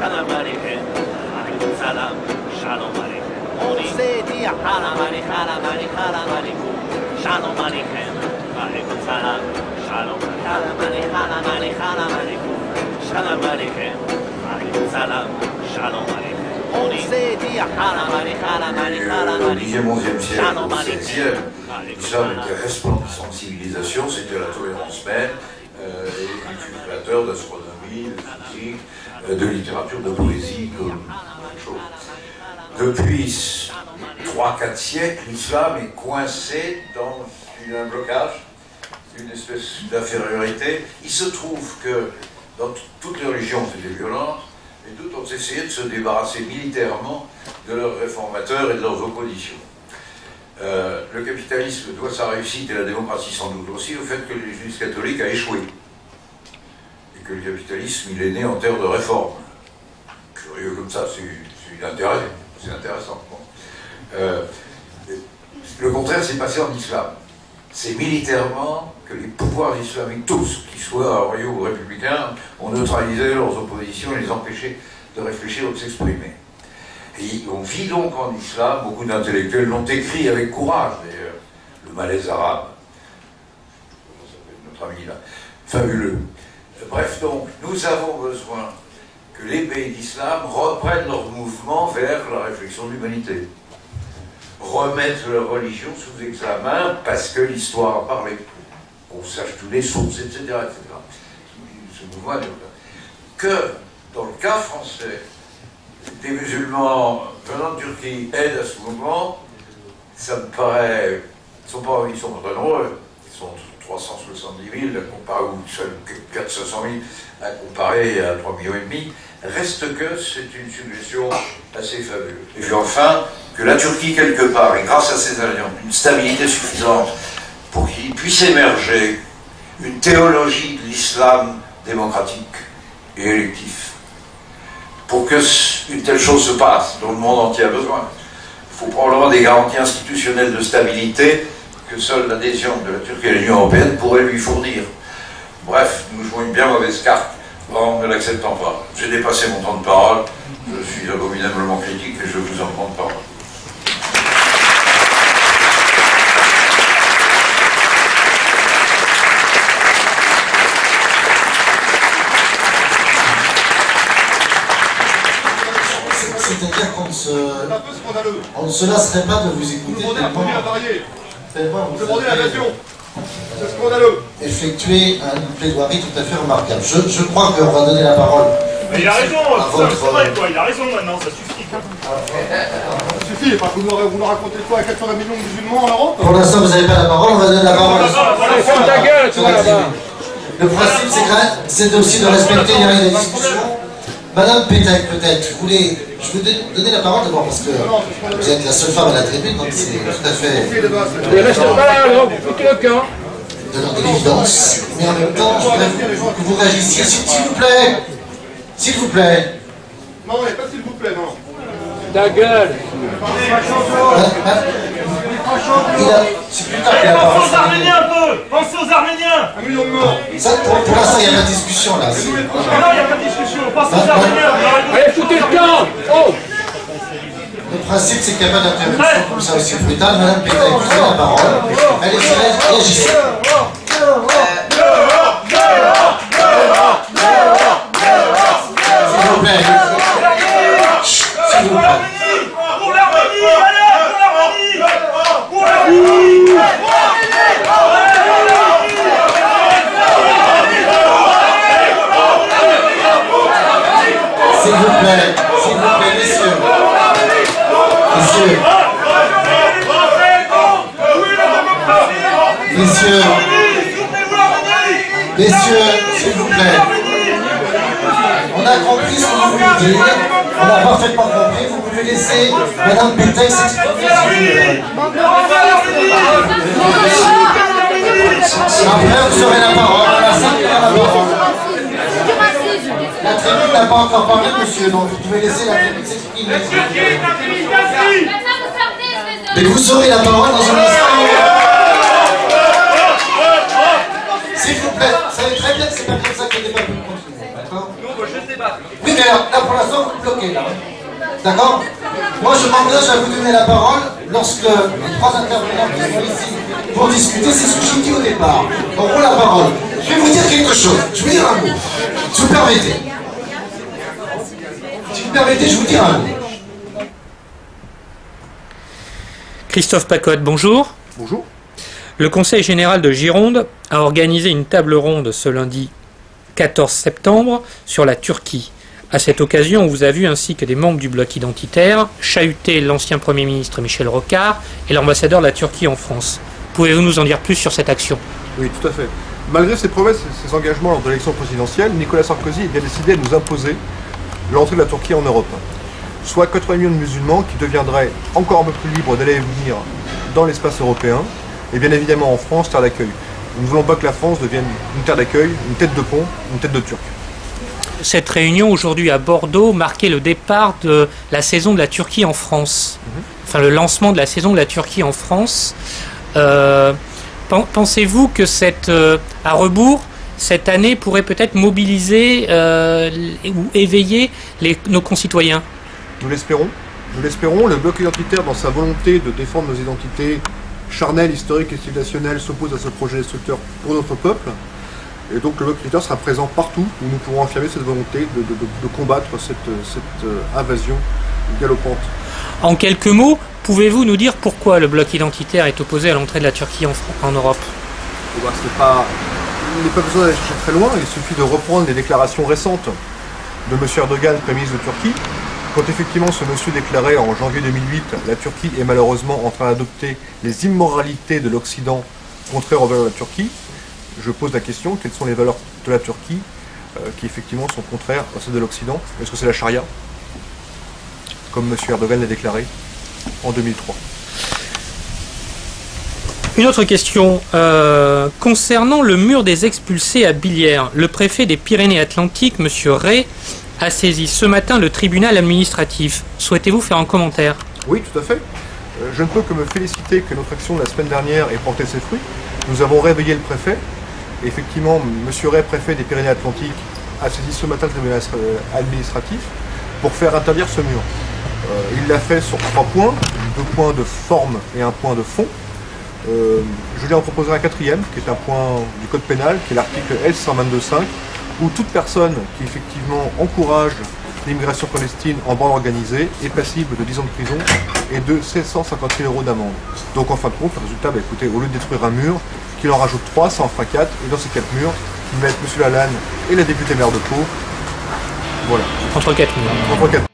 Shalom Aleichem, Alaikum Salam, Shalom Aleichem. On sait dire Halam Aleichem, Halam Aleichem, Shalom Aleichem, Alaikum Salam, Shalom Aleichem, Halam Aleichem, Shalom Aleichem, Alaikum Salam, Shalom Aleichem. On sait dire Halam Aleichem, Au 10e, 11e siècle, au 16e, l'islam était resplendissant de civilisation, c'était la tolérance même, et cultivateur d'astronomie, de physique, de littérature, de poésie, comme chose. Depuis 3-4 siècles, l'islam est coincé dans un blocage, une espèce d'infériorité. Il se trouve que dans toutes les religions étaient violentes, et toutes ont essayé de se débarrasser militairement de leurs réformateurs et de leurs oppositions. Le capitalisme doit sa réussite, et la démocratie sans doute aussi, au fait que l'Église catholique a échoué. Et que le capitalisme, il est né en terre de réforme. Curieux comme ça, c'est intéressant. Bon. Le contraire s'est passé en islam. C'est militairement que les pouvoirs islamiques, tous, qu'ils soient royaux ou républicains, ont neutralisé leurs oppositions et les empêché de réfléchir ou de s'exprimer. Et on vit donc en islam, beaucoup d'intellectuels l'ont écrit avec courage, d'ailleurs, le malaise arabe, notre ami là, fabuleux. Bref, donc, nous avons besoin que les pays d'islam reprennent leur mouvement vers la réflexion de l'humanité. Remettre leur religion sous examen parce que l'histoire a parlé. On sache toutes les sources, etc. Ce mouvement que, dans le cas français, des musulmans venant de Turquie aident à ce mouvement, ça me paraît... Ils sont pas très nombreux. Ils sont 370 000 à comparer, ou 400 000 à comparer à 3,5 millions. Reste que c'est une suggestion assez fabuleuse. Et puis enfin, que la Turquie, quelque part, et grâce à ses alliances, une stabilité suffisante pour qu'il puisse émerger une théologie de l'islam démocratique et électif. Pour que une telle chose se passe, dont le monde entier a besoin. Il faut probablement des garanties institutionnelles de stabilité que seule l'adhésion de la Turquie à l'Union européenne pourrait lui fournir. Bref, nous jouons une bien mauvaise carte en ne l'acceptant pas. J'ai dépassé mon temps de parole, je suis abominablement critique et je vous en prends de parole. C'est-à-dire qu'on ne se lasserait pas de vous écouter C'est scandaleux. Effectuer une plaidoirie tout à fait remarquable. Je crois qu'on va donner la parole. Mais il a raison, c'est vrai, quoi. Il a raison maintenant, ça suffit. Ça suffit, parce que vous nous racontez quoi à 80 millions de musulmans en Europe? Pour l'instant, vous n'avez pas la parole, on va donner la parole. Ferme ta gueule, tu vois là-bas. Le principe, c'est aussi de respecter les règles de discussion. Madame Pétac, peut-être, je vais donner la parole d'abord parce que vous êtes la seule femme à la tribune, donc c'est tout à fait... Il reste pas là, alors, foutez le camp. De l'évidence, mais en même temps, je voudrais que vous réagissiez, s'il vous plaît. S'il vous plaît. Non, il n'y a pas s'il vous plaît, non. Ta gueule. C'est plus tard qu'il a la parole. Pensez aux Arméniens un peu. Pensez aux Arméniens. 1 million de morts. Ça, pour l'instant, il n'y a pas de discussion là. Non, il n'y a pas de discussion. Pensez aux Arméniens. Allez, foutez le camp. Oh. Le principe, c'est qu'il n'y a pas d'interruption comme ça aussi brutale. Madame Pétac, vous avez la parole. Allez, réagissez. S'il vous plaît. S'il vous plaît. Pour l'Arménie, allez, pour l'Arménie. S'il vous plaît, messieurs. Messieurs, s'il vous plaît. On a compris ce que vous voulez dire. On a parfaitement compris. Vous pouvez laisser Madame Pétac s'exprimer. Après, vous aurez la parole. La salle a la parole. La tribune n'a pas encore parlé, monsieur, donc vous pouvez laisser la tribune s'exprimer. Mais vous aurez la parole dans un instant. S'il vous plaît, vous savez très bien que c'est pas comme ça que le débat peut continuer, d'accord? Oui, mais alors, là, pour l'instant, vous bloquez, là. D'accord? Moi, je m'engage à vous donner la parole lorsque les trois intervenants qui sont ici pour discuter, c'est ce que j'ai dit au départ. Auront la parole. Je vais vous dire quelque chose. Je vais vous dire un mot. Si vous permettez. Si vous permettez, je vous dire un mot. Christophe Pacotte, bonjour. Bonjour. Le Conseil général de Gironde a organisé une table ronde ce lundi 14 septembre sur la Turquie. À cette occasion, on vous a vu, ainsi que des membres du bloc identitaire, chahuter l'ancien Premier ministre Michel Rocard et l'ambassadeur de la Turquie en France. Pouvez-vous nous en dire plus sur cette action? Oui, tout à fait. Malgré ses promesses et ses engagements lors de l'élection présidentielle, Nicolas Sarkozy a bien décidé de nous imposer l'entrée de la Turquie en Europe. Soit 80 millions de musulmans qui deviendraient encore un peu plus libres d'aller et venir dans l'espace européen, et bien évidemment en France, terre d'accueil. Nous ne voulons pas que la France devienne une terre d'accueil, une tête de pont, une tête de Turc. Cette réunion aujourd'hui à Bordeaux marquait le départ de la saison de la Turquie en France. Enfin, le lancement de la saison de la Turquie en France. Pensez-vous que à rebours, cette année pourrait peut-être mobiliser ou éveiller nos concitoyens? Nous l'espérons. Nous l'espérons. Le bloc identitaire, dans sa volonté de défendre nos identités charnelles, historiques et civilisationnelles, s'oppose à ce projet destructeur pour notre peuple. Et donc le bloc identitaire sera présent partout où nous pourrons affirmer cette volonté de combattre cette invasion galopante. En quelques mots, pouvez-vous nous dire pourquoi le bloc identitaire est opposé à l'entrée de la Turquie en Europe? Il n'est pas besoin d'aller chercher très loin, il suffit de reprendre les déclarations récentes de M. Erdogan, Premier ministre de Turquie, quand effectivement ce monsieur déclarait en janvier 2008 « La Turquie est malheureusement en train d'adopter les immoralités de l'Occident contraires aux valeurs de la Turquie », je pose la question, quelles sont les valeurs de la Turquie qui effectivement sont contraires à celles de l'Occident? Est-ce que c'est la charia, comme M. Erdogan l'a déclaré en 2003? Une autre question. Concernant le mur des expulsés à Billières, le préfet des Pyrénées-Atlantiques, M. Ray, a saisi ce matin le tribunal administratif. Souhaitez-vous faire un commentaire? Oui, tout à fait. Je ne peux que me féliciter que notre action de la semaine dernière ait porté ses fruits. Nous avons réveillé le préfet. Et effectivement, M. Ray, préfet des Pyrénées-Atlantiques, a saisi ce matin le tribunal administratif pour faire interdire ce mur. Il l'a fait sur 3 points, 2 points de forme et 1 point de fond. Je lui en proposerai un 4e, qui est un point du code pénal, qui est l'article L122.5, où toute personne qui effectivement encourage l'immigration clandestine en bande organisée est passible de 10 ans de prison et de 750 000 € d'amende. Donc en fin de compte, le résultat, écoutez, au lieu de détruire un mur, qu'il en rajoute 3, ça en fera 4, et dans ces 4 murs, ils mettent M. Lalanne et la députée maire de Pau. Voilà. Entre 4 murs. Entre 4.